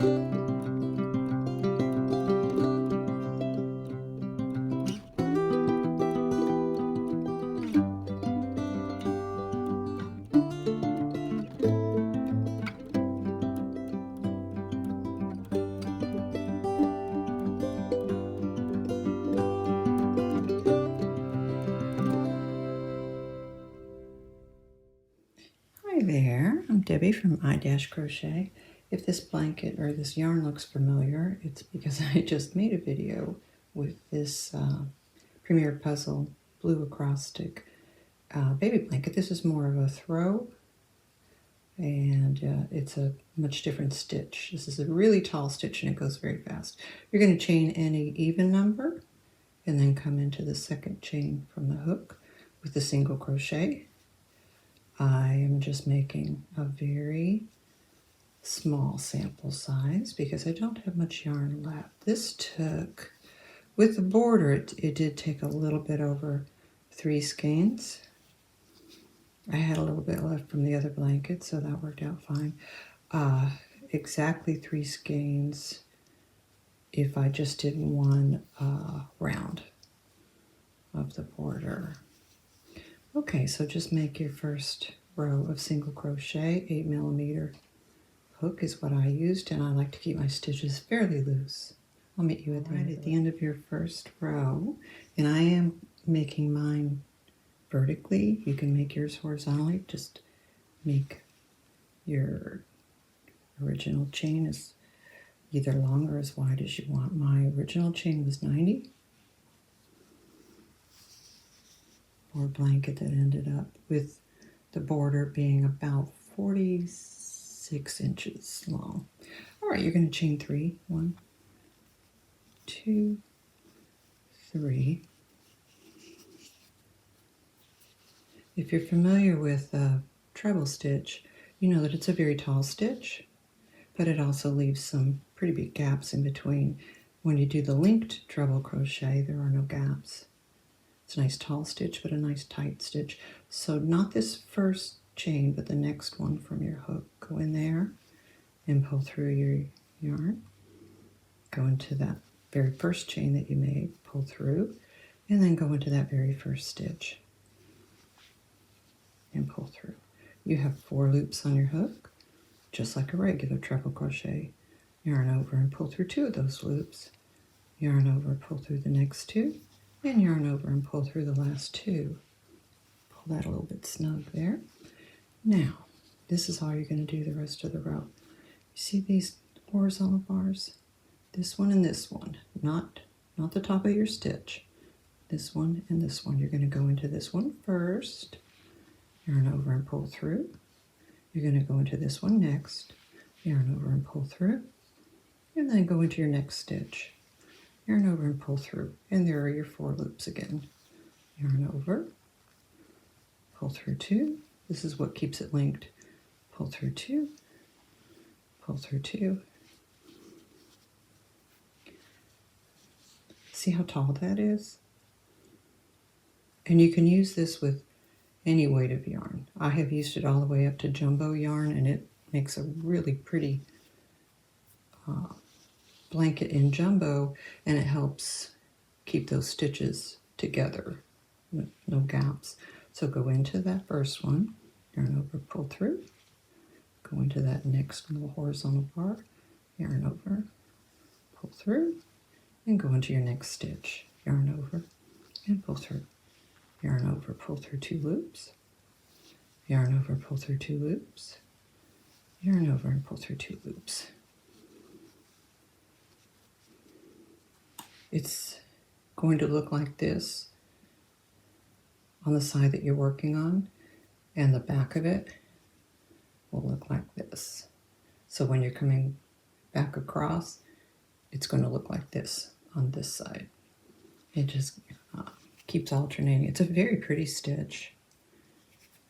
Hi there, I'm Debbie from I-crochet. If this blanket or this yarn looks familiar, it's because I just made a video with this Premiere Puzzle Blue Acrostic baby blanket. This is more of a throw, and it's a much different stitch. This is a really tall stitch and it goes very fast. You're going to chain any even number and then come into the second chain from the hook with a single crochet. I am just making a very small sample size because I don't have much yarn left. This took, with the border, it did take a little bit over 3 skeins. I had a little bit left from the other blanket, so that worked out fine. Exactly 3 skeins if I just did one round of the border. Okay, so just make your first row of single crochet. 8mm hook is what I used, and I like to keep my stitches fairly loose. I'll meet you at the end of your first row, and I am making mine vertically. You can make yours horizontally. Just make your original chain as either long or as wide as you want. My original chain was 90. Or blanket that ended up with the border being about 46 inches long. All right, you're going to chain 3. 1, 2, 3. If you're familiar with treble stitch, you know that it's a very tall stitch, but it also leaves some pretty big gaps in between. When you do the linked treble crochet, there are no gaps. It's a nice tall stitch, but a nice tight stitch. So not this first chain, but the next one from your hook. Go in there and pull through your yarn. Go into that very first chain that you made, pull through, and then go into that very first stitch and pull through. You have 4 loops on your hook, just like a regular treble crochet. Yarn over and pull through 2 of those loops. Yarn over, pull through the next 2. And yarn over and pull through the last 2. Pull that a little bit snug there. Now, this is all you're going to do the rest of the row. You see these horizontal bars? This one and this one, not the top of your stitch. This one and this one. You're going to go into this one first, yarn over and pull through. You're going to go into this one next, yarn over and pull through, and then go into your next stitch. Yarn over and pull through, and there are your 4 loops again. Yarn over, pull through 2. This is what keeps it linked. Pull through 2, pull through 2. See how tall that is? And you can use this with any weight of yarn. I have used it all the way up to jumbo yarn, and it makes a really pretty blanket in jumbo, and it helps keep those stitches together, no gaps. So go into that first one, yarn over, pull through, go into that next little horizontal bar, yarn over, pull through, and go into your next stitch, yarn over and pull through, yarn over, pull through 2 loops, yarn over, pull through 2 loops, yarn over and pull through 2 loops. It's going to look like this on the side that you're working on, and the back of it will look like this. So when you're coming back across, it's going to look like this on this side. It just keeps alternating. It's a very pretty stitch.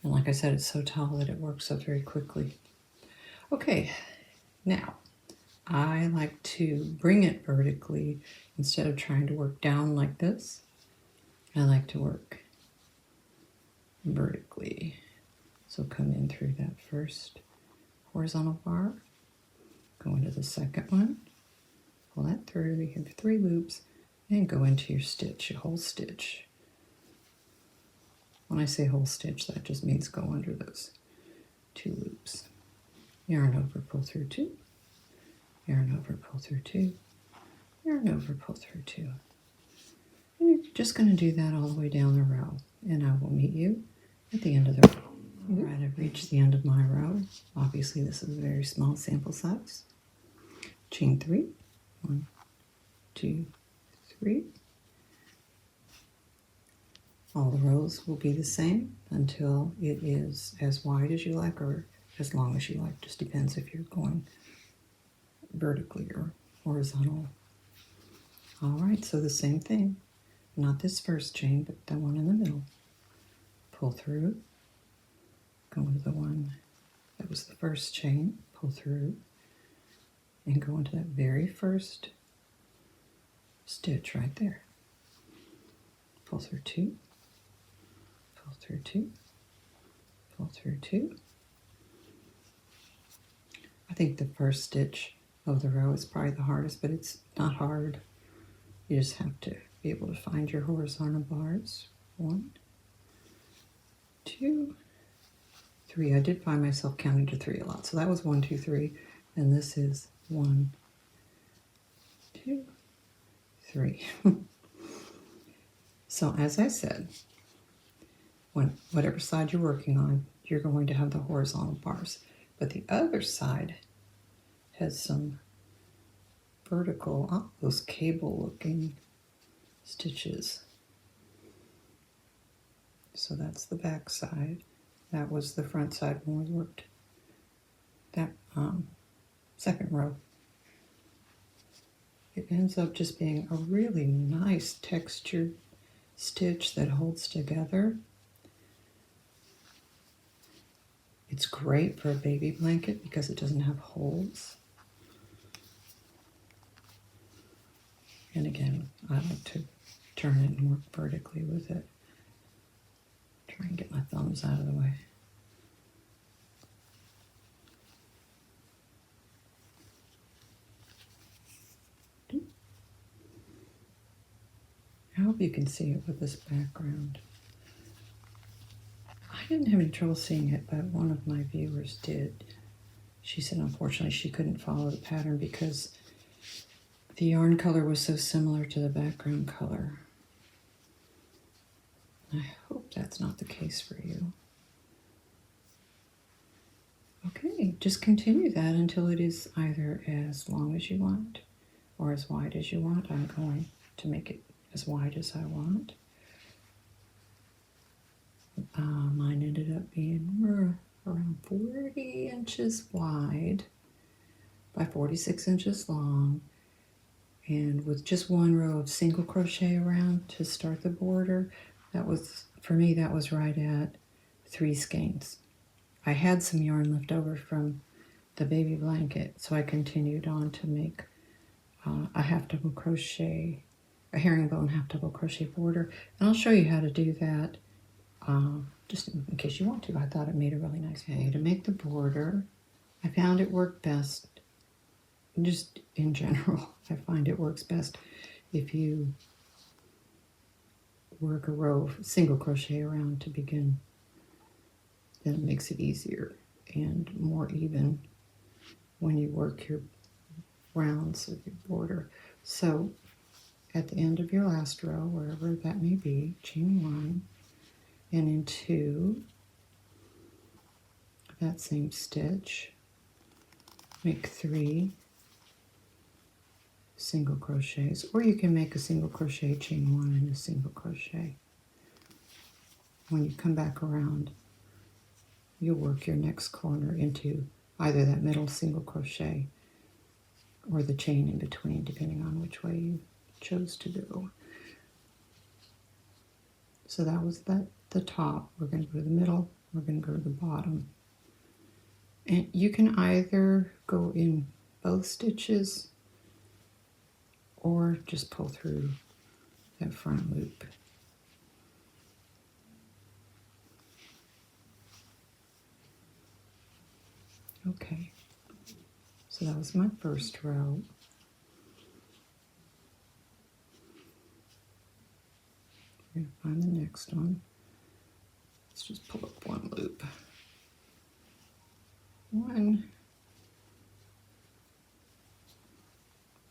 And like I said, it's so tall that it works up very quickly. Okay, now I like to bring it vertically instead of trying to work down like this. I like to work vertically. So come in through that first horizontal bar, Go into the second one, pull that through, you have 3 loops, and go into your stitch, your whole stitch. When I say whole stitch, that just means go under those 2 loops. Yarn over, pull through 2, yarn over, pull through 2, yarn over, pull through 2. And you're just going to do that all the way down the row, and I will meet you at the end of the row. All right, I've reached the end of my row. Obviously, this is a very small sample size. Chain 3, 1, 2, 3. All the rows will be the same until it is as wide as you like or as long as you like. Just depends if you're going vertically or horizontal. All right, so the same thing. Not this first chain, but the one in the middle. Pull through, go into the one that was the first chain, pull through, and go into that very first stitch right there. Pull through 2, pull through 2, pull through 2. I think the first stitch of the row is probably the hardest, but it's not hard. You just have to be able to find your horizontal bars. 1, 2, 3. I did find myself counting to 3 a lot. So that was 1, 2, 3. And this is 1, 2, 3. So as I said, whatever side you're working on, you're going to have the horizontal bars. But the other side has some vertical, those cable looking stitches. So that's the back side. That was the front side when we worked that second row. It ends up just being a really nice textured stitch that holds together. It's great for a baby blanket because it doesn't have holes. And again, I like to turn it and work vertically with it. Try and get my thumbs out of the way. I hope you can see it with this background. I didn't have any trouble seeing it, but one of my viewers did. She said unfortunately she couldn't follow the pattern because the yarn color was so similar to the background color. I hope that's not the case for you. Okay, just continue that until it is either as long as you want or as wide as you want. I'm going to make it as wide as I want. Mine ended up being around 40 inches wide by 46 inches long, and with just one row of single crochet around to start the border. That was, for me, that was right at 3 skeins. I had some yarn left over from the baby blanket, so I continued on to make a half double crochet, a herringbone half double crochet border, and I'll show you how to do that just in case you want to. I thought it made a really nice way to make the border. I found it worked best, just in general, I find it works best if you work a row of single crochet around to begin. Then it makes it easier and more even when you work your rounds of your border. So at the end of your last row, wherever that may be, chain 1 and into that same stitch, make 3 single crochets, or you can make a single crochet, chain 1 and a single crochet. When you come back around, you'll work your next corner into either that middle single crochet or the chain in between, depending on which way you chose to go. So that was the top. We're going to go to the middle, we're going to go to the bottom. And you can either go in both stitches or just pull through that front loop. Okay, So that was my first row. I'm going to find the next one. Let's just pull up one loop. One.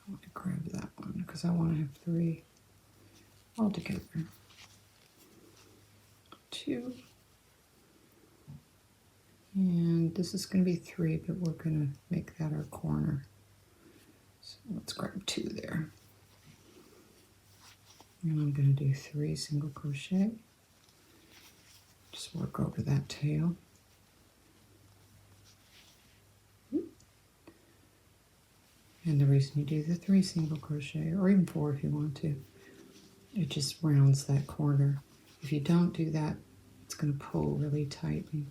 I want to grab that one because I want to have 3 all together. 2. And this is going to be 3, but we're going to make that our corner. So let's grab 2 there. And I'm going to do 3 single crochet. Just work over that tail. And the reason you do the 3 single crochet, or even 4 if you want to, it just rounds that corner. If you don't do that, it's going to pull really tightly.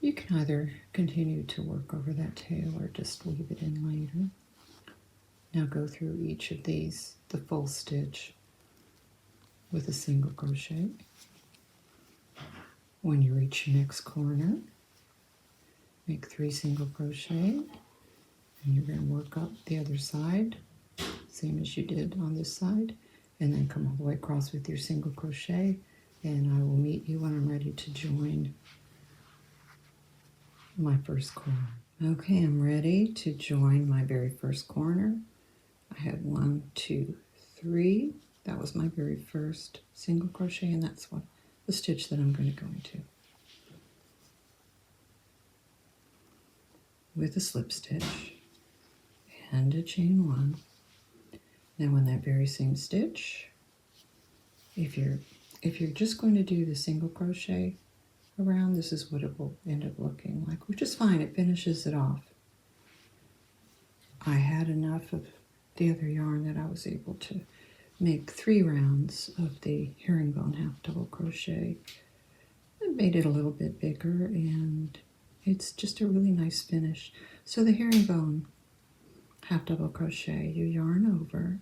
You can either continue to work over that tail or just leave it in later. Now go through each of these, the full stitch, with a single crochet. When you reach your next corner, make 3 single crochet, and you're going to work up the other side, same as you did on this side, and then come all the way across with your single crochet, and I will meet you when I'm ready to join my first corner. Okay, I'm ready to join my very first corner. I had 1, 2, 3. That was my very first single crochet, and that's what the stitch that I'm going to go into. With a slip stitch and a chain 1. Now in that very same stitch, if you're just going to do the single crochet around, this is what it will end up looking like, which is fine. It finishes it off. I had enough of the other yarn that I was able to make 3 rounds of the herringbone half double crochet. I made it a little bit bigger, and it's just a really nice finish. So the herringbone half double crochet, you yarn over.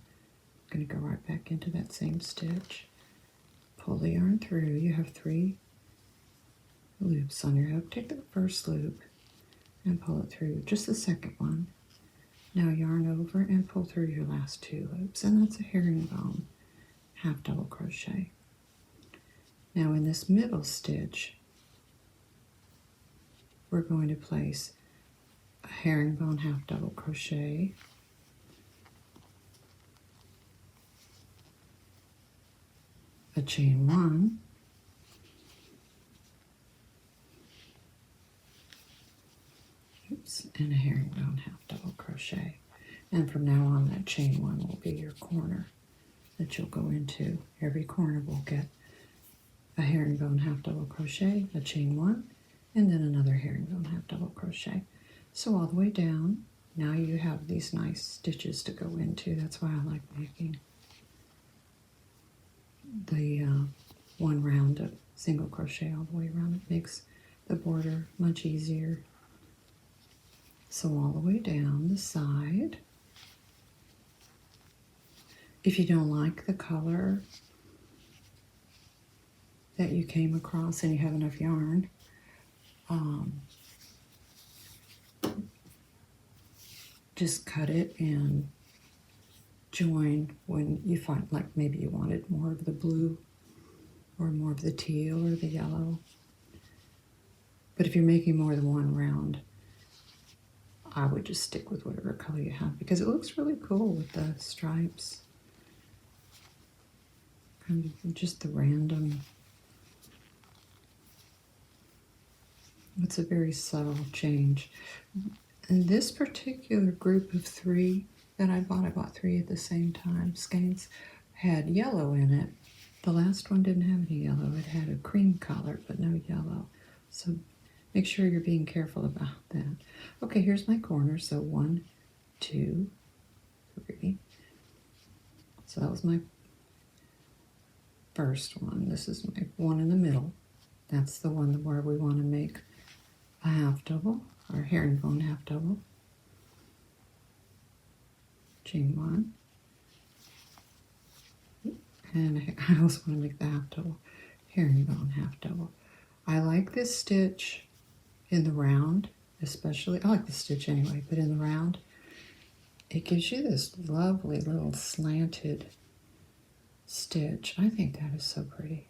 I'm going to go right back into that same stitch. Pull the yarn through. You have 3 loops on your hook. Take the first loop and pull it through. Just the second one. Now yarn over and pull through your last 2 loops, and that's a herringbone half double crochet. Now in this middle stitch, we're going to place a herringbone half double crochet, a chain 1, and a herringbone half double crochet. And from now on, that chain 1 will be your corner that you'll go into. Every corner will get a herringbone half double crochet, a chain 1, and then another herringbone half double crochet. So all the way down, now you have these nice stitches to go into. That's why I like making the 1 round of single crochet all the way around. It makes the border much easier. So all the way down the side. If you don't like the color that you came across and you have enough yarn, just cut it and join when you find, like maybe you wanted more of the blue or more of the teal or the yellow. But if you're making more than 1 round, I would just stick with whatever color you have because it looks really cool with the stripes. Kind of just the random. It's a very subtle change. And this particular group of 3 that I bought 3 at the same time, skeins, had yellow in it. The last one didn't have any yellow. It had a cream color, but no yellow. So make sure you're being careful about that. Okay, here's my corner. So 1, 2, 3. So that was my first one. This is my one in the middle. That's the one where we want to make a half double, or herringbone half double. Chain 1. And I also want to make the half double, herringbone half double. I like this stitch in the round especially. I like the stitch anyway, but in the round, it gives you this lovely little slanted stitch. I think that is so pretty.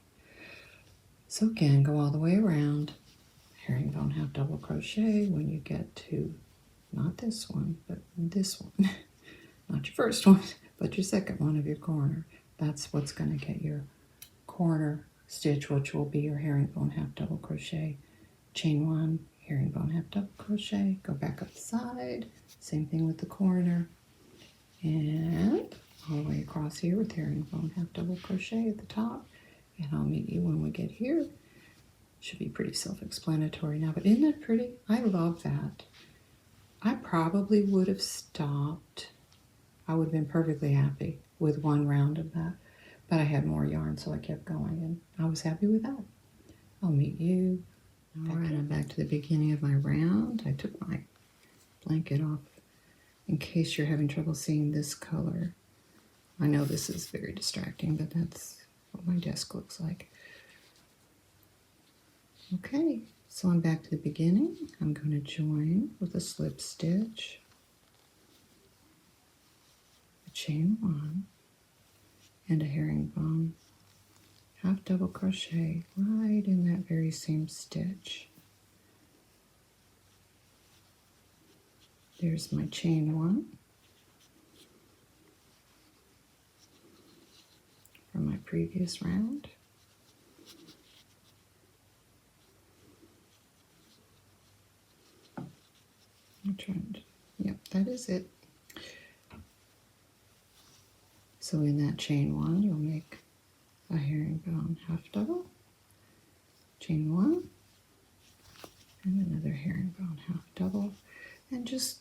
So again, go all the way around, herringbone half double crochet when you get to, not this one, but this one. Not your first one, but your second one of your corner. That's what's going to get your corner stitch, which will be your herringbone half double crochet. Chain 1, herringbone half double crochet, go back up the side, same thing with the corner, and all the way across here with herringbone half double crochet at the top, and I'll meet you when we get here. Should be pretty self-explanatory now, but isn't that pretty? I love that. I probably would have stopped. I would have been perfectly happy with one round of that, but I had more yarn, so I kept going, and I was happy with that. I'll meet you. All right, I'm back to the beginning of my round. I took my blanket off in case you're having trouble seeing this color. I know this is very distracting, but that's what my desk looks like. Okay, so I'm back to the beginning. I'm going to join with a slip stitch, a chain 1, and a herringbone half double crochet right in that very same stitch. There's my chain 1 from my previous round. I'm trying to, yep, that is it. So in that chain 1, you'll make a herringbone half double, chain 1, and another herringbone half double, and just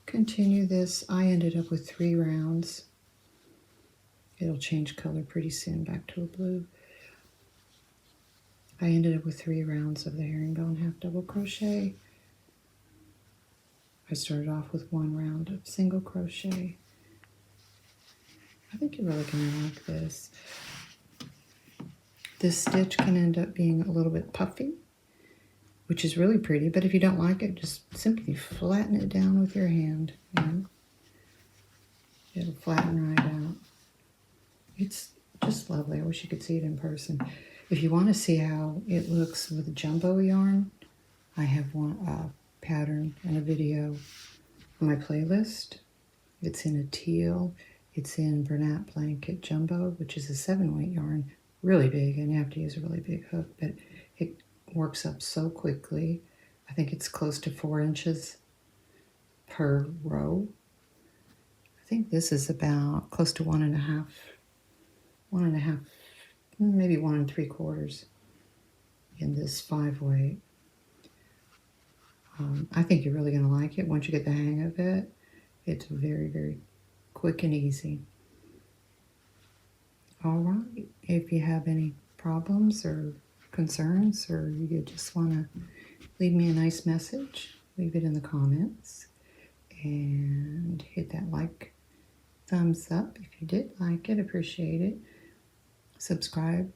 continue this. I ended up with 3 rounds. It'll change color pretty soon back to a blue. I ended up with 3 rounds of the herringbone half double crochet. I started off with 1 round of single crochet. I think you're really going to like this. This stitch can end up being a little bit puffy, which is really pretty, but if you don't like it, just simply flatten it down with your hand and it'll flatten right out. It's just lovely. I wish you could see it in person. If you want to see how it looks with jumbo yarn, I have one pattern and a video on my playlist. It's in a teal. It's in Bernat Blanket Jumbo, which is a 7-weight yarn, really big, and you have to use a really big hook, but it works up so quickly. I think it's close to 4 inches per row. I think this is about close to 1.5, maybe 1 3/4 in this 5-weight. I think you're really going to like it once you get the hang of it. It's very, very quick and easy. All right, if you have any problems or concerns, or you just want to leave me a nice message, leave it in the comments, and hit that like, thumbs up if you did like it, appreciate it. Subscribe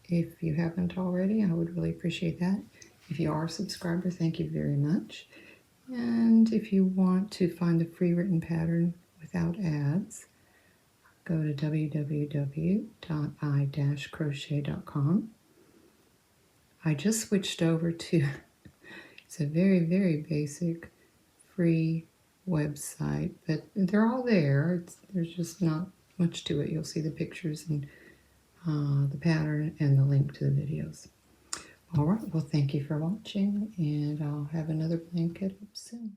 if you haven't already, I would really appreciate that. If you are a subscriber, thank you very much. And if you want to find the free written pattern without ads, go to www.i-crochet.com. I just switched over to, it's a very, very basic free website, but they're all there. There's just not much to it. You'll see the pictures and the pattern and the link to the videos. All right, well, thank you for watching, and I'll have another blanket up soon.